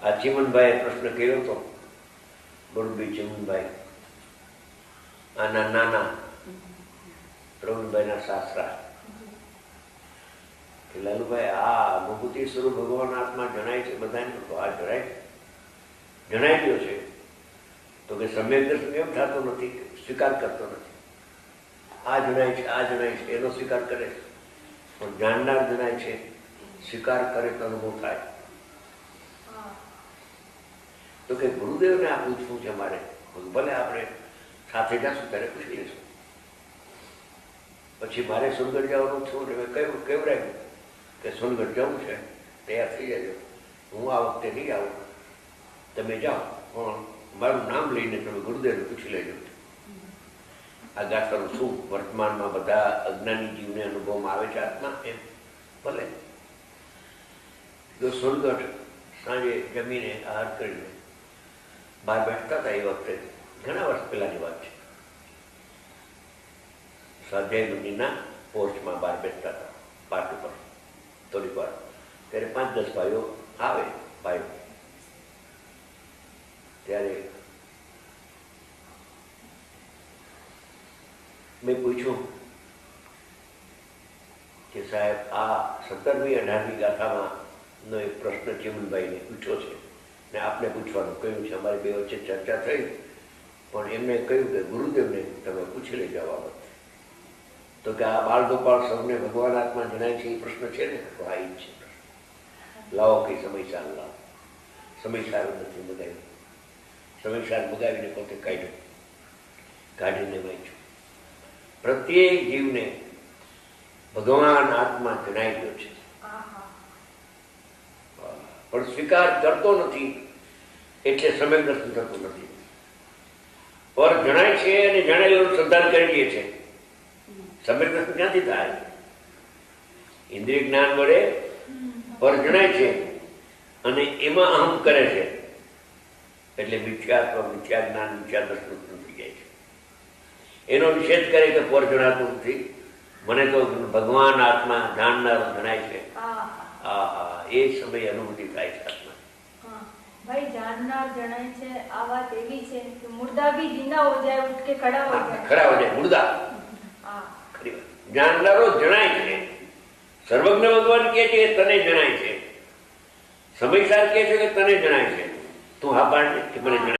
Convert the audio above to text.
આ ચીમનભાઈએ પ્રશ્ન કર્યો હતો, બળુભાઈ ચીમનભાઈ, આના નાના પ્રવીણભાઈના સાસરા, કે લાલુભાઈ આ વિભૂતિ સ્વરૂપ ભગવાન આત્મા જણાય છે બધાને? તો આ જણાઈ ગયો છે. તો કે સમ્યક દર્શન એમ થતો નથી, સ્વીકાર કરતો નથી. આ જણાય છે, આ જણાય છે એનો સ્વીકાર કરે છે, પણ જાણનાર જણાય છે, સ્વીકાર કરે તો અનુભવ થાય. તો કે ગુરુદેવને આ પૂછવું છે મારે. ભલે આપણે સાથે જશું ત્યારે પૂછી લઈશું. પછી મારે સોનગઢ જવાનું છું, કેવડાવ્યું કે સોનગઢ જવું છે, તૈયાર થઈ જજો, હું આ વખતે નહીં આવું, તમે જાઓ, પણ મારું નામ લઈને તમે ગુરુદેવને પૂછી લેજો. આ ગાથાનું શું વર્તમાનમાં બધા અજ્ઞાની જીવને અનુભવમાં આવે છે આત્મા એમ? ભલે. જો સોનગઢ સાંજે જમીને આહાર કરીને બહાર બેઠતા હતા, એ વખતે ઘણા વર્ષ પહેલાની વાત છે, સ્વાધ્યાય મંદિરના પોસ્ટમાં બહાર બેઠતા હતા, પાટ ઉપર થોડીક વાર. ત્યારે 5-10 ભાઈઓ આવે, ભાઈઓ. ત્યારે મેં પૂછ્યું કે સાહેબ આ 17મી 18મી ગાથામાં નો એક પ્રશ્ન ચીમનભાઈને પૂછ્યો છે ને આપને પૂછવાનું કહ્યું છે. અમારી બે વચ્ચે ચર્ચા થઈ, પણ એમને કહ્યું કે ગુરુદેવને તમે પૂછી લઈ જવા બાબત. તો કે આ બાળ ગોપાળ સૌને ભગવાન આત્મા જણાય છે એ પ્રશ્ન છે ને? તો આ જ છે. લાવો કે સમયસાર લાવો. સમયસાર નથી મગાવ્યું, સમયસાર મગાવીને પોતે કાઢીને વાંચ્યું. પ્રત્યેક જીવને ભગવાન આત્મા જણાઈ ગયો છે, પણ સ્વીકાર કરતો નથી, એટલે સમ્યક દર્શન થતું નથી. પર જણાય છે અને જાણેલું શ્રદ્ધા કરીએ છીએ. સમ્યક દર્શન ક્યાંથી થાય? ઇન્દ્રિય જ્ઞાન વડે પર જણાય છે અને એમાં અહમ કરે છે, એટલે મિથ્યા જ્ઞાન, મિથ્યા દર્શન થઈ જાય છે. એનો નિષેધ કરે કે પર જણાતું નથી, મને તો ભગવાન આત્મા જાણનારો જણાય છે. એ સમય અનુભૂતિ થાય છે આત્મા. भाई जानना जनाय છે આ વાત એવી છે કે મુર્દા ભી જીંદા હો જાય, ઉઠ કે ખડા હો જાય. ખડા હો જાય મુર્દા. ખરી વાત. જાણનારો જણાય છે. સર્વજ્ઞ ભગવાન કહે છે તને જણાય છે, સમયસાર કહે છે કે તને જણાય છે. તું હા પાડ કે મને જણાય.